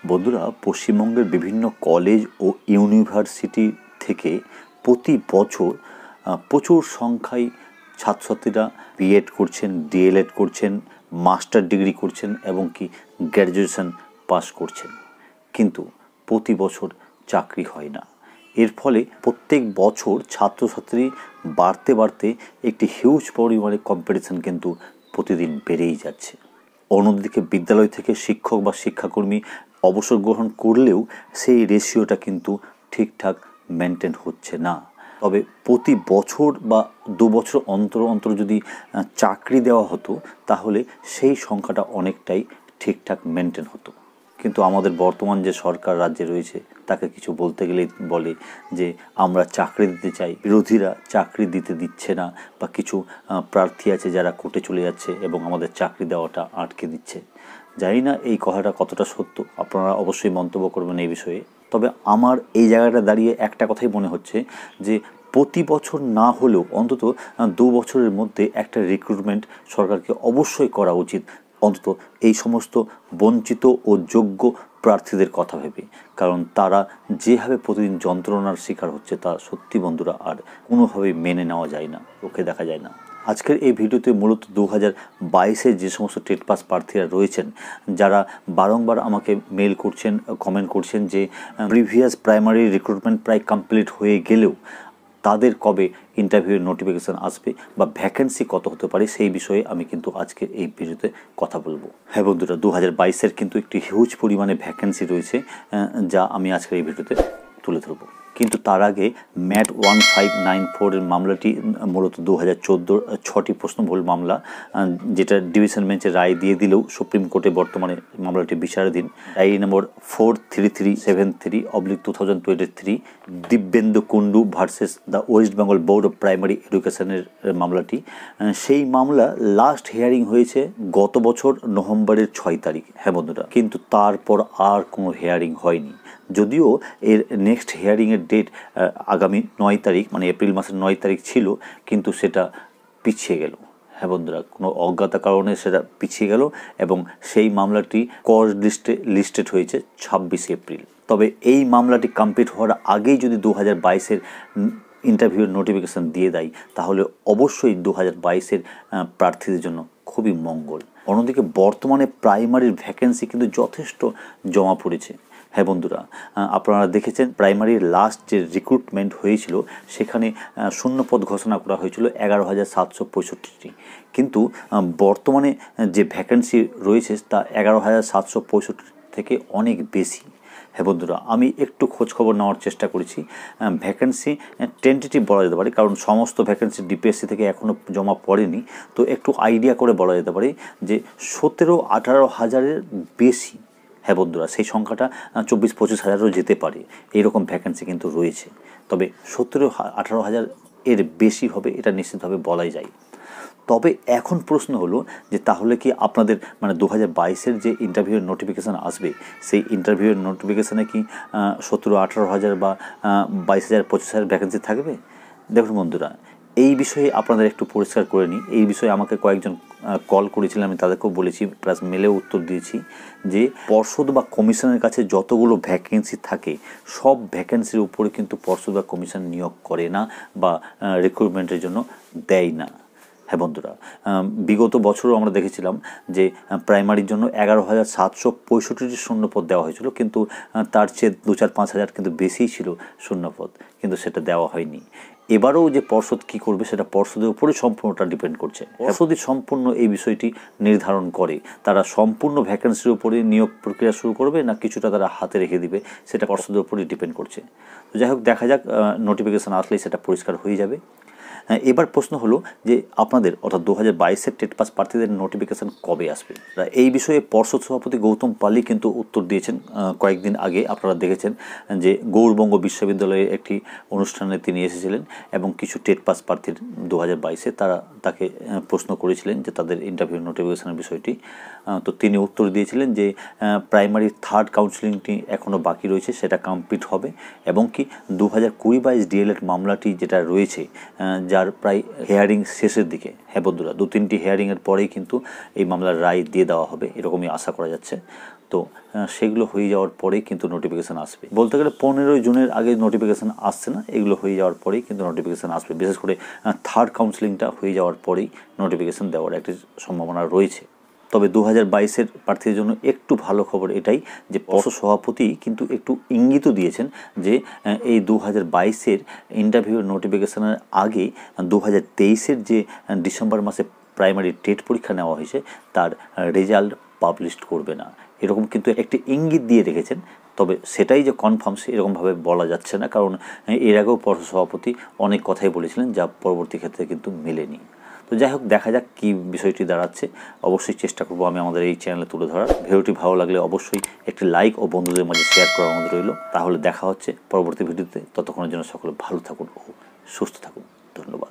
বন্ধুরা, পশ্চিমবঙ্গের বিভিন্ন কলেজ ও ইউনিভার্সিটি থেকে প্রতি বছর প্রচুর সংখ্যায় ছাত্রছাত্রীরা বিএড করছেন, ডিএলএড করছেন, মাস্টার ডিগ্রি করছেন এবং কি গ্র্যাজুয়েশন পাস করছেন, কিন্তু প্রতি বছর চাকরি হয় না। এর ফলে প্রত্যেক বছর ছাত্রছাত্রী বাড়তে বাড়তে একটি হিউজ পরিমাণে কম্পিটিশন কিন্তু প্রতিদিন বেড়েই যাচ্ছে। অন্যদিকে বিদ্যালয় থেকে শিক্ষক বা শিক্ষাকর্মী অবসর গ্রহণ করলেও সেই রেশিওটা কিন্তু ঠিকঠাক মেনটেন হচ্ছে না। তবে প্রতি বছর বা 2 বছর অন্তর অন্তর যদি চাকরি দেওয়া হতো তাহলে সেই সংখ্যাটা অনেকটাই ঠিকঠাক মেনটেন হতো। কিন্তু আমাদের বর্তমান যে সরকার রাজ্যে রয়েছে তাকে কিছু বলতে গেলেই বলে যে আমরা চাকরি দিতে চাই, বিরোধীরা চাকরি দিতে দিচ্ছে না, বা কিছু প্রার্থী আছে যারা কোর্টে চলে যাচ্ছে এবং আমাদের চাকরি দেওয়াটা আটকে দিচ্ছে। জানি না এই কথাটা কতটা সত্য, আপনারা অবশ্যই মন্তব্য করবেন এই বিষয়ে। তবে আমার এই জায়গাটা দাঁড়িয়ে একটা কথাই মনে হচ্ছে যে প্রতি বছর না হলেও অন্তত 2 বছরের মধ্যে একটা রিক্রুটমেন্ট সরকারকে অবশ্যই করা উচিত, অন্তত এই সমস্ত বঞ্চিত ও যোগ্য প্রার্থীদের কথা ভেবে। কারণ তারা যেভাবে প্রতিদিন যন্ত্রণার শিকার হচ্ছে তা সত্যি বন্ধুরা আর কোনোভাবেই মেনে নেওয়া যায় না, চোখে দেখা যায় না। আজকের এই ভিডিওতে মূলত 2022-এ যে সমস্ত টেট পাস প্রার্থীরা রয়েছেন, যারা বারংবার আমাকে মেল করছেন, কমেন্ট করছেন যে প্রিভিয়াস প্রাইমারি রিক্রুটমেন্ট প্রায় কমপ্লিট হয়ে গেলেও তাদের কবে ইন্টারভিউয়ের নোটিফিকেশান আসবে বা ভ্যাকেন্সি কত হতে পারে, সেই বিষয়ে আমি কিন্তু আজকে এই ভিডিওতে কথা বলবো। হ্যাঁ বন্ধুরা, 2022-এর কিন্তু একটি হিউজ পরিমাণে ভ্যাকেন্সি রয়েছে, যা আমি আজকের এই ভিডিওতে তুলে ধরবো। কিন্তু তার আগে ম্যাট 1594-এর মামলাটি মূলত 2014-র 6টি প্রশ্নবহুল মামলা, যেটা ডিভিশন বেঞ্চের রায় দিয়ে দিলেও সুপ্রিম কোর্টে বর্তমানে মামলাটি বিচারাধীন। Diary number 43373/2023 Dibyendu Kundu versus the West Bengal Board of Primary এডুকেশনের মামলাটি। সেই মামলা লাস্ট হিয়ারিং হয়েছে গত বছর নভেম্বরের 6 তারিখ। হ্যাঁ বন্ধুরা, কিন্তু তারপর আর কোনো হিয়ারিং হয়নি। যদিও এর নেক্সট হিয়ারিংয়ের ডেট আগামী 9 তারিখ, মানে এপ্রিল মাসের 9 তারিখ ছিল, কিন্তু সেটা পিছিয়ে গেল। হ্যাঁ বন্ধুরা, কোনো অজ্ঞাত কারণে সেটা পিছিয়ে গেল এবং সেই মামলাটি কজ লিস্টেড হয়েছে 26 এপ্রিল। তবে এই মামলাটি কমপ্লিট হওয়ার আগেই যদি 2022-এর ইন্টারভিউর নোটিফিকেশান দিয়ে দেয় তাহলে অবশ্যই 2022-এর প্রার্থীদের জন্য খুবই মঙ্গল। অন্যদিকে বর্তমানে প্রাইমারির ভ্যাকেন্সি কিন্তু যথেষ্ট জমা পড়েছে। হ্যাঁ বন্ধুরা, আপনারা দেখেছেন প্রাইমারির লাস্ট যে রিক্রুটমেন্ট হয়েছিল সেখানে শূন্যপদ ঘোষণা করা হয়েছিল 11,765টি, কিন্তু বর্তমানে যে ভ্যাকেন্সি রয়েছে তা 11,765 থেকে অনেক বেশি। হ্যাঁ বন্ধুরা, আমি একটু খোঁজখবর নেওয়ার চেষ্টা করেছি। ভ্যাকেন্সি টেন্টেটিভ বলা যেতে পারে, কারণ সমস্ত ভ্যাকেন্সি ডিপিএসসি থেকে এখনও জমা পড়েনি। তো একটু আইডিয়া করে বলা যেতে পারে যে 17-18 হাজারের বেশি। হ্যাঁ বন্ধুরা, সেই সংখ্যাটা 24-25 হাজারও যেতে পারে, এইরকম ভ্যাকেন্সি কিন্তু রয়েছে। তবে 17-18 হাজার এর বেশি হবে এটা নিশ্চিতভাবে বলাই যায়। তবে এখন প্রশ্ন হলো যে তাহলে কি আপনাদের মানে 2022-এর যে ইন্টারভিউয়ের নোটিফিকেশান আসবে সেই ইন্টারভিউয়ের নোটিফিকেশানে কি 17-18 হাজার বা 22,000-25,000 ভ্যাকেন্সি থাকবে? দেখুন বন্ধুরা, এই বিষয়ে আপনাদের একটু পরিষ্কার করে নিই। এই বিষয়ে আমাকে কয়েকজন কল করেছিলেন, আমি তাদেরকেও বলেছি, প্লাস মেলেও উত্তর দিয়েছি যে পর্ষদ বা কমিশনের কাছে যতগুলো ভ্যাকেন্সি থাকে সব ভ্যাকেন্সির উপরে কিন্তু পর্ষদ বা কমিশন নিয়োগ করে না বা রিক্রুটমেন্টের জন্য দেয় না। হ্যাঁ বন্ধুরা, বিগত বছরও আমরা দেখেছিলাম যে প্রাইমারির জন্য 11,765টি শূন্যপদ দেওয়া হয়েছিল, কিন্তু তার চেয়ে 2-4-5 হাজার কিন্তু বেশিই ছিল শূন্যপদ, কিন্তু সেটা দেওয়া হয়নি। এবারেও যে পর্ষদ কী করবে সেটা পর্ষদের উপরে সম্পূর্ণটা ডিপেন্ড করছে। পর্ষদই সম্পূর্ণ এই বিষয়টি নির্ধারণ করে, তারা সম্পূর্ণ ভ্যাকেন্সির উপরে নিয়োগ প্রক্রিয়া শুরু করবে না কিছুটা তারা হাতে রেখে দিবে, সেটা পর্ষদের উপরেই ডিপেন্ড করছে। তো যাই হোক, দেখা যাক, নোটিফিকেশান আসলেই সেটা পরিষ্কার হয়ে যাবে। এবার প্রশ্ন হলো যে আপনাদের অর্থাৎ 2022-এর টেট পাস প্রার্থীদের নোটিফিকেশান কবে আসবে? এই বিষয়ে পর্ষদ সভাপতি গৌতম পালি কিন্তু উত্তর দিয়েছেন কয়েকদিন আগে। আপনারা দেখেছেন যে গৌড়বঙ্গ বিশ্ববিদ্যালয়ের একটি অনুষ্ঠানে তিনি এসেছিলেন এবং কিছু টেট পাস প্রার্থীর 2022-এ তাকে প্রশ্ন করেছিলেন যে তাদের ইন্টারভিউ নোটিফিকেশানের বিষয়টি। তো তিনি উত্তর দিয়েছিলেন যে প্রাইমারির থার্ড কাউন্সিলিংটি এখনও বাকি রয়েছে, সেটা কমপ্লিট হবে এবং কি 2020-22 ডিএলএড মামলাটি যেটা রয়েছে যার প্রায় হেয়ারিং শেষের দিকে। হ্যাঁ বন্ধুরা, 2-3টি হেয়ারিংয়ের পরেই কিন্তু এই মামলার রায় দিয়ে দেওয়া হবে, এরকমই আশা করা যাচ্ছে। তো সেগুলো হয়ে যাওয়ার পরেই কিন্তু নোটিফিকেশান আসবে। বলতে গেলে 15ই জুনের আগে নোটিফিকেশান আসছে না, এগুলো হয়ে যাওয়ার পরেই কিন্তু নোটিফিকেশান আসবে। বিশেষ করে থার্ড কাউন্সেলিংটা হয়ে যাওয়ার পরেই নোটিফিকেশান দেওয়ার একটি সম্ভাবনা রয়েছে। তবে 2022-এর প্রার্থীদের জন্য একটু ভালো খবর এটাই যে পর্ষদ সভাপতি কিন্তু একটু ইঙ্গিতও দিয়েছেন যে এই 2022-এর ইন্টারভিউ নোটিফিকেশানের আগে 2023-এর যে ডিসেম্বর মাসে প্রাইমারি টেট পরীক্ষা নেওয়া হয়েছে তার রেজাল্ট পাবলিশ করবে না, এরকম কিন্তু একটি ইঙ্গিত দিয়ে রেখেছেন। তবে সেটাই যে কনফার্ম এরকমভাবে বলা যাচ্ছে না, কারণ এর আগেও পর্ষদ সভাপতি অনেক কথাই বলেছিলেন যা পরবর্তী ক্ষেত্রে কিন্তু মেলেনি। তো যাই হোক, দেখা যাক কী বিষয়টি দাঁড়াচ্ছে। অবশ্যই চেষ্টা করবো আমি আমাদের এই চ্যানেলে তুলে ধরার। ভিডিওটি ভালো লাগলে অবশ্যই একটি লাইক ও বন্ধুদের মাঝে শেয়ার করার অনুরোধ রইল। তাহলে দেখা হচ্ছে পরবর্তী ভিডিওতে। ততক্ষণের জন্য সকলে ভালো থাকুন ও সুস্থ থাকুন। ধন্যবাদ।